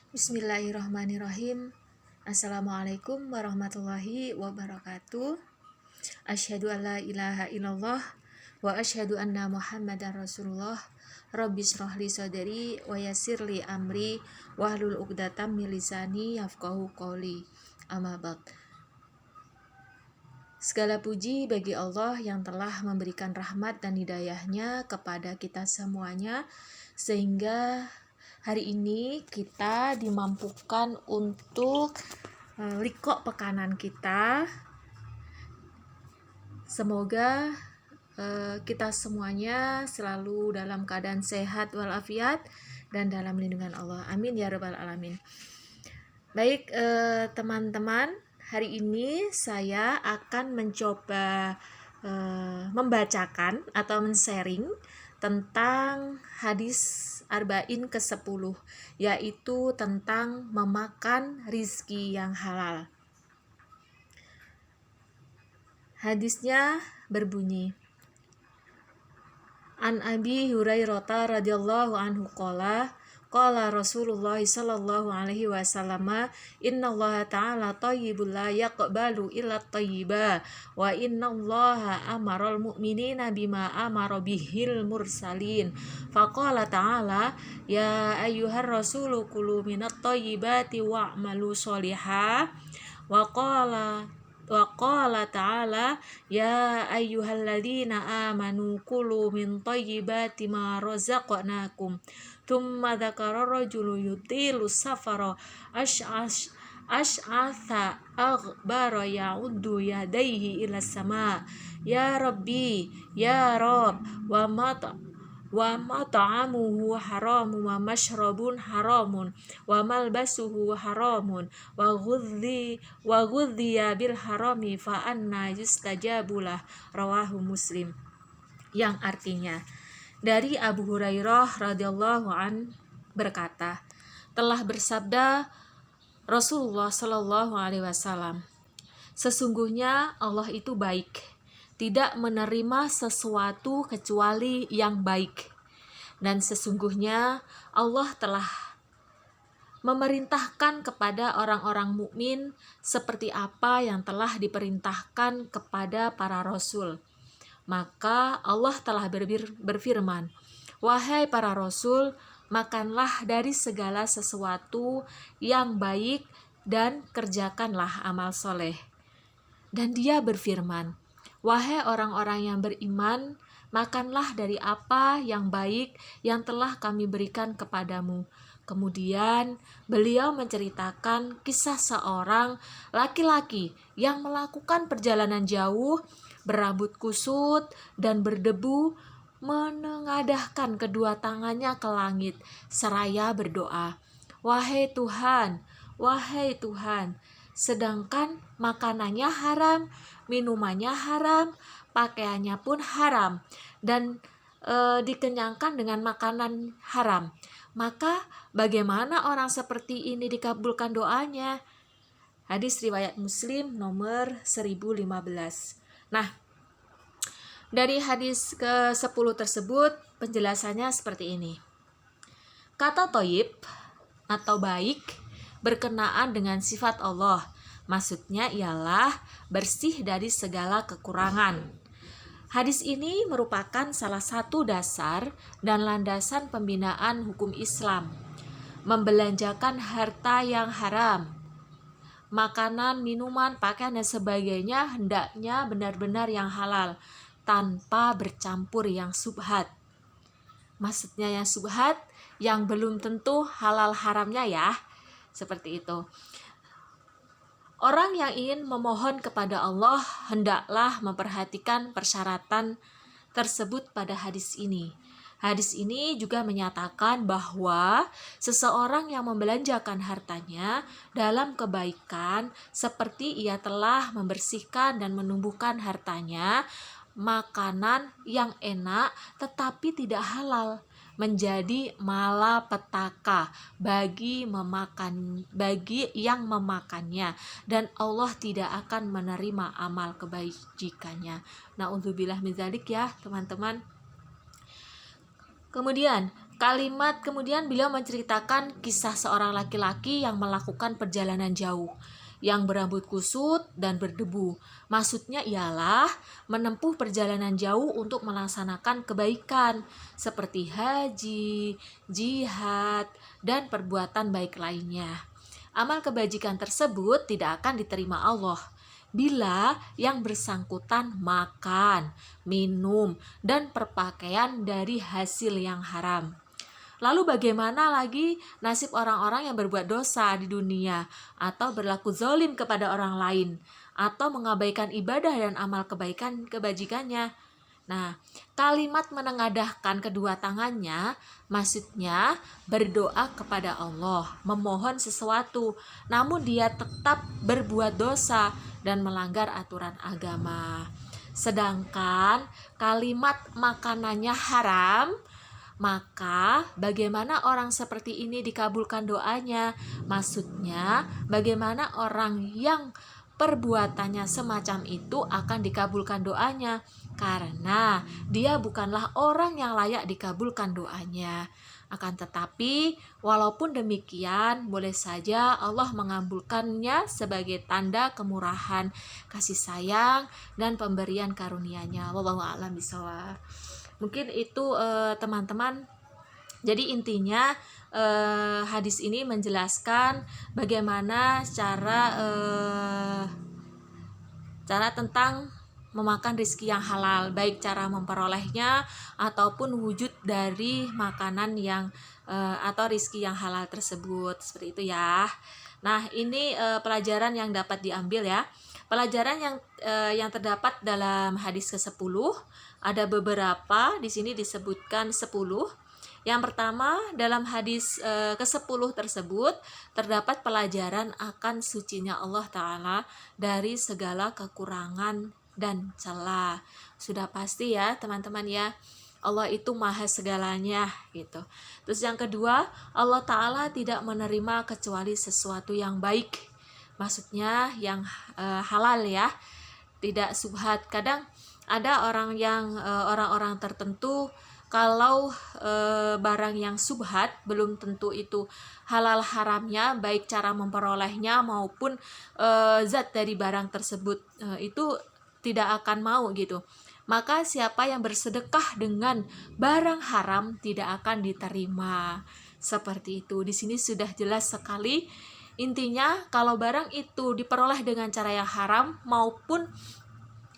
Bismillahirrahmanirrahim. Assalamualaikum warahmatullahi wabarakatuh. Asyhadu an la ilaha illallah wa asyhadu anna Muhammadar Rasulullah. Rabbi shrah li sadri wa yassir li amri wahlul 'uqdatam min lisani yafqahu qawli. Amma ba'd. Segala puji bagi Allah yang telah memberikan rahmat dan hidayahnya kepada kita semuanya, sehingga hari ini kita dimampukan untuk liqo pekanan kita. Semoga kita semuanya selalu dalam keadaan sehat walafiat dan dalam lindungan Allah. Amin ya rabbal alamin. Baik teman-teman, hari ini saya akan mencoba membacakan atau men-sharing tentang hadis Arba'in ke-10, yaitu tentang memakan rizki yang halal. Hadisnya berbunyi, An Abi Hurairah radhiyallahu anhu qala Rasulullah sallallahu alaihi wasallam, innallaha ta'ala thayyibun la yaqbalu illa thayyiba wa innallaha amaral mu'minina bima amara bihil mursalin. Faqala ta'ala, ya ayyuhar rasulu kulu minat thayyibati wa'malu sholiha. Wa qala ta'ala, ya ayyuhalladzina amanu kulu min thayyibati ma razaqnakum. Thumma dzakara rajulu yutilu safara ash'atha aghbara ya'uddu yadayhi ila sama, ya rabbi ya rab, wa mat'amuhu haramun wa mashrabun haramun wa malbasuhu haramun wa ghudhiya bil harami fa anna yustajabulah. Rawahu Muslim. Yang artinya, dari Abu Hurairah radhiyallahu an berkata, telah bersabda Rasulullah sallallahu alaihi wasallam, sesungguhnya Allah itu baik, tidak menerima sesuatu kecuali yang baik, dan sesungguhnya Allah telah memerintahkan kepada orang-orang mukmin seperti apa yang telah diperintahkan kepada para rasul. Maka Allah telah berfirman, wahai para rasul, makanlah dari segala sesuatu yang baik dan kerjakanlah amal soleh. Dan dia berfirman, wahai orang-orang yang beriman, makanlah dari apa yang baik yang telah kami berikan kepadamu. Kemudian beliau menceritakan kisah seorang laki-laki yang melakukan perjalanan jauh, berambut kusut dan berdebu, menengadahkan kedua tangannya ke langit seraya berdoa, wahai Tuhan, sedangkan makanannya haram, minumannya haram, pakaiannya pun haram, dan dikenyangkan dengan makanan haram. Maka bagaimana orang seperti ini dikabulkan doanya? Hadis riwayat Muslim nomor 1015. Nah, dari hadis ke-10 tersebut penjelasannya seperti ini. Kata thayyib atau baik berkenaan dengan sifat Allah. Maksudnya ialah bersih dari segala kekurangan. Hadis ini merupakan salah satu dasar dan landasan pembinaan hukum Islam. Membelanjakan harta yang haram, makanan, minuman, pakaian, dan sebagainya hendaknya benar-benar yang halal, tanpa bercampur yang subhat. Maksudnya yang subhat, yang belum tentu halal haramnya ya, seperti itu. Orang yang ingin memohon kepada Allah hendaklah memperhatikan persyaratan tersebut pada hadis ini. Hadis ini juga menyatakan bahwa seseorang yang membelanjakan hartanya dalam kebaikan seperti ia telah membersihkan dan menumbuhkan hartanya, makanan yang enak tetapi tidak halal, menjadi malapetaka bagi yang memakannya, dan Allah tidak akan menerima amal kebajikannya. Na'udzubillah min dzalik ya teman-teman. Kemudian Kalimat kemudian beliau menceritakan kisah seorang laki-laki yang melakukan perjalanan jauh, yang berambut kusut dan berdebu. Maksudnya ialah menempuh perjalanan jauh untuk melaksanakan kebaikan seperti haji, jihad, dan perbuatan baik lainnya. Amal kebajikan tersebut tidak akan diterima Allah bila yang bersangkutan makan, minum, dan berpakaian dari hasil yang haram. Lalu bagaimana lagi nasib orang-orang yang berbuat dosa di dunia atau berlaku zalim kepada orang lain atau mengabaikan ibadah dan amal kebaikan kebajikannya? Nah, kalimat menengadahkan kedua tangannya maksudnya berdoa kepada Allah, memohon sesuatu, namun dia tetap berbuat dosa dan melanggar aturan agama. Sedangkan kalimat makanannya haram, maka bagaimana orang seperti ini dikabulkan doanya? Maksudnya bagaimana orang yang perbuatannya semacam itu akan dikabulkan doanya, karena dia bukanlah orang yang layak dikabulkan doanya. Akan tetapi walaupun demikian, boleh saja Allah mengabulkannya sebagai tanda kemurahan, kasih sayang, dan pemberian karunia-Nya. Wallahu a'lam bishawab. Mungkin itu teman-teman. Jadi intinya hadis ini menjelaskan bagaimana cara tentang memakan rizki yang halal, baik cara memperolehnya ataupun wujud dari makanan yang atau rizki yang halal tersebut, seperti itu ya. Nah, ini pelajaran yang dapat diambil ya. Pelajaran yang terdapat dalam hadis ke-10 ada beberapa, di sini disebutkan 10. Yang pertama, dalam hadis ke-10 tersebut terdapat pelajaran akan sucinya Allah Ta'ala dari segala kekurangan dan celah. Sudah pasti ya teman-teman ya, Allah itu maha segalanya gitu. Terus yang kedua, Allah Ta'ala tidak menerima kecuali sesuatu yang baik, maksudnya yang halal ya, tidak subhat. Kadang ada orang-orang tertentu kalau barang yang subhat belum tentu itu halal haramnya, baik cara memperolehnya maupun zat dari barang tersebut itu tidak akan mau gitu. Maka siapa yang bersedekah dengan barang haram tidak akan diterima. Seperti itu. Di sini sudah jelas sekali. Intinya kalau barang itu diperoleh dengan cara yang haram maupun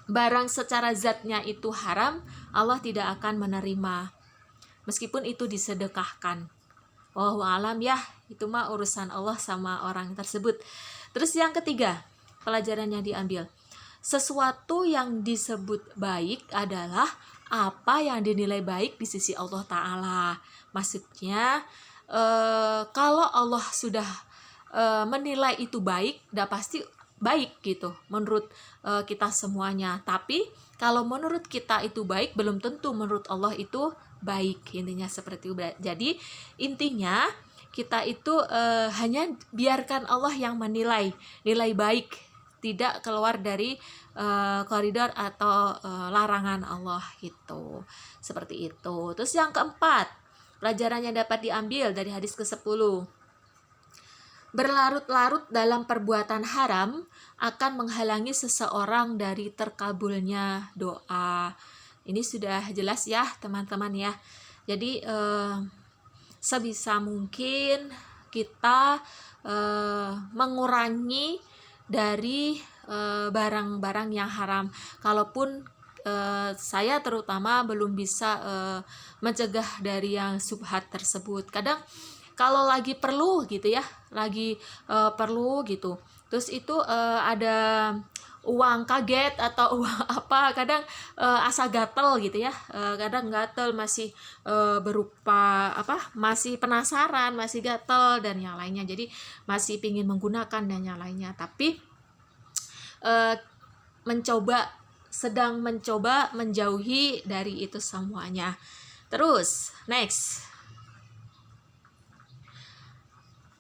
barang secara zatnya itu haram, Allah tidak akan menerima meskipun itu disedekahkan. Wallahu alam ya, itu mah urusan Allah sama orang tersebut. Terus yang ketiga, pelajaran yang diambil, sesuatu yang disebut baik adalah apa yang dinilai baik di sisi Allah Ta'ala. Maksudnya kalau Allah sudah menilai itu baik, udah pasti baik gitu menurut kita semuanya. Tapi kalau menurut kita itu baik, belum tentu menurut Allah itu baik. Intinya seperti itu. Jadi intinya kita itu hanya biarkan Allah yang menilai nilai baik, tidak keluar dari koridor atau larangan Allah gitu. Seperti itu. Terus yang keempat, pelajaran yang dapat diambil dari hadis ke-10, berlarut-larut dalam perbuatan haram akan menghalangi seseorang dari terkabulnya doa. Ini sudah jelas ya teman-teman ya. Jadi sebisa mungkin kita mengurangi dari barang-barang yang haram. Kalaupun saya terutama belum bisa mencegah dari yang subhat tersebut. Kadang kalau lagi perlu gitu ya, lagi perlu gitu, terus itu ada uang kaget atau uang apa, kadang asa gatel gitu ya, kadang gatel masih berupa apa, masih penasaran, masih gatel dan yang lainnya, jadi masih pingin menggunakan dan yang lainnya, tapi sedang mencoba menjauhi dari itu semuanya. Terus next,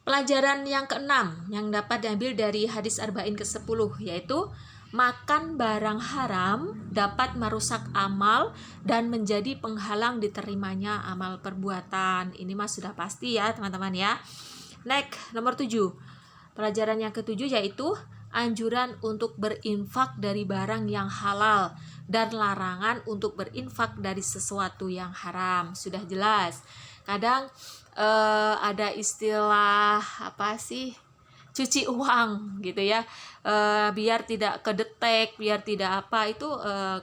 pelajaran yang keenam yang dapat diambil dari hadis arba'in ke-10, yaitu Makan barang haram dapat merusak amal dan menjadi penghalang diterimanya amal perbuatan. Ini mah sudah pasti ya teman-teman ya. Next, nomor 7. Pelajaran yang ketujuh yaitu anjuran untuk berinfak dari barang yang halal dan larangan untuk berinfak dari sesuatu yang haram. Sudah jelas. Kadang ada istilah apa sih, cuci uang gitu ya, biar tidak kedetek, biar tidak apa itu,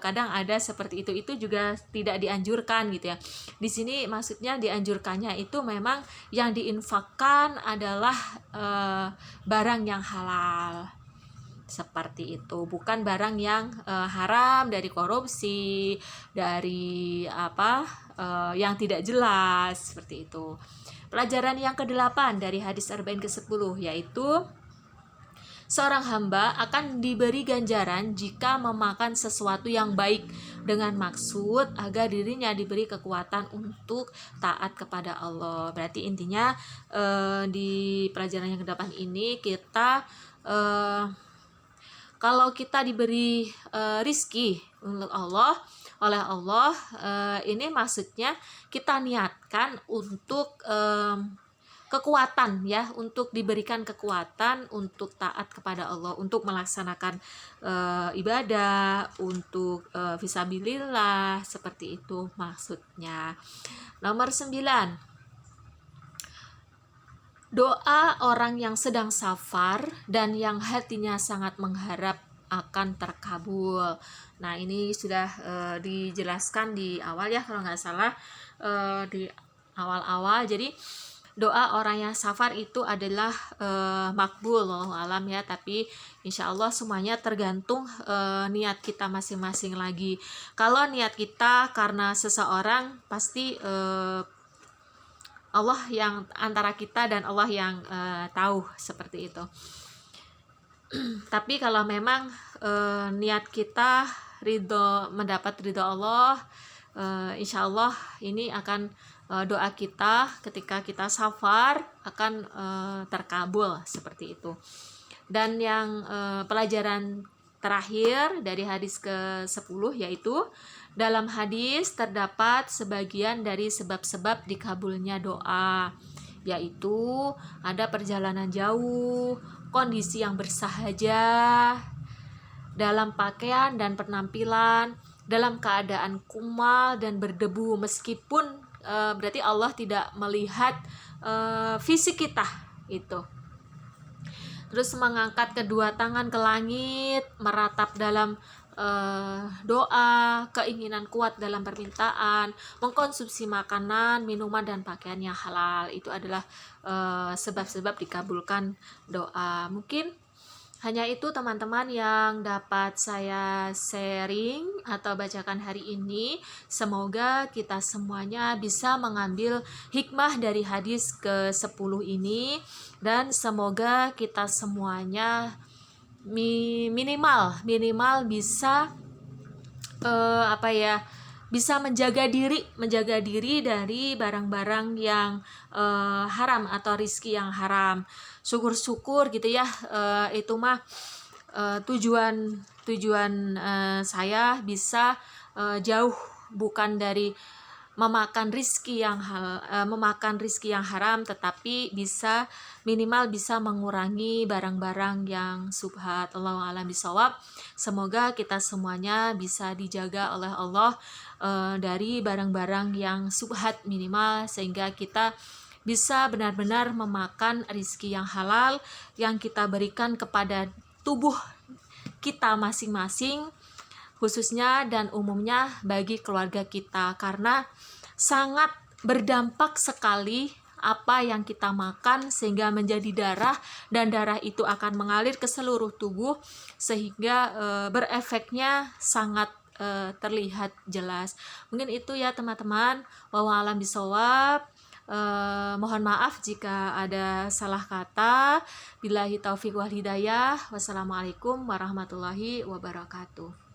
kadang ada seperti itu juga tidak dianjurkan gitu ya. Di sini maksudnya dianjurkannya itu memang yang diinfakkan adalah barang yang halal seperti itu, bukan barang yang haram dari korupsi, dari apa yang tidak jelas seperti itu. Pelajaran yang ke-8 dari hadis arba'in ke-10 yaitu seorang hamba akan diberi ganjaran jika memakan sesuatu yang baik dengan maksud agar dirinya diberi kekuatan untuk taat kepada Allah. Berarti intinya di pelajaran yang ke-8 ini kita kalau kita diberi rizki oleh Allah, ini maksudnya kita niatkan untuk kekuatan ya, untuk diberikan kekuatan untuk taat kepada Allah, untuk melaksanakan ibadah, untuk fisabilillah, seperti itu maksudnya. Nomor 9. Doa orang yang sedang safar dan yang hatinya sangat mengharap akan terkabul. Nah, ini sudah dijelaskan di awal ya kalau nggak salah, di awal-awal. Jadi doa orang yang safar itu adalah makbul, wallahu alam ya, tapi insya Allah semuanya tergantung niat kita masing-masing lagi. Kalau niat kita karena seseorang, pasti Allah yang antara kita dan Allah yang tahu seperti itu. Tapi kalau memang niat kita mendapat ridho Allah, insya Allah ini akan doa kita ketika kita safar akan terkabul seperti itu. Dan yang pelajaran terakhir dari hadis ke-10 yaitu dalam hadis terdapat sebagian dari sebab-sebab dikabulnya doa, yaitu ada perjalanan jauh, kondisi yang bersahaja dalam pakaian dan penampilan, dalam keadaan kumal dan berdebu, meskipun berarti Allah tidak melihat fisik kita itu. Terus mengangkat kedua tangan ke langit, meratap dalam doa, keinginan kuat dalam permintaan, mengkonsumsi makanan, minuman, dan pakaian yang halal. Itu adalah sebab-sebab dikabulkan doa. Mungkin hanya itu teman-teman yang dapat saya sharing atau bacakan hari ini. Semoga kita semuanya bisa mengambil hikmah dari hadis ke-10 ini, dan semoga kita semuanya minimal bisa bisa menjaga diri dari barang-barang yang haram atau rizki yang haram. Syukur-syukur gitu ya, itu mah tujuan saya bisa jauh, bukan dari memakan rizki yang haram, tetapi bisa minimal bisa mengurangi barang-barang yang subhat. Allahu a'lam bishawab. Semoga kita semuanya bisa dijaga oleh Allah dari barang-barang yang subhat minimal, sehingga kita bisa benar-benar memakan rizki yang halal yang kita berikan kepada tubuh kita masing-masing, khususnya dan umumnya bagi keluarga kita, karena sangat berdampak sekali apa yang kita makan sehingga menjadi darah, dan darah itu akan mengalir ke seluruh tubuh sehingga berefeknya sangat terlihat jelas. Mungkin itu ya teman-teman, wallahu a'lam bishawab. Mohon maaf jika ada salah kata. Billahi taufiq wal hidayah. Wassalamualaikum warahmatullahi wabarakatuh.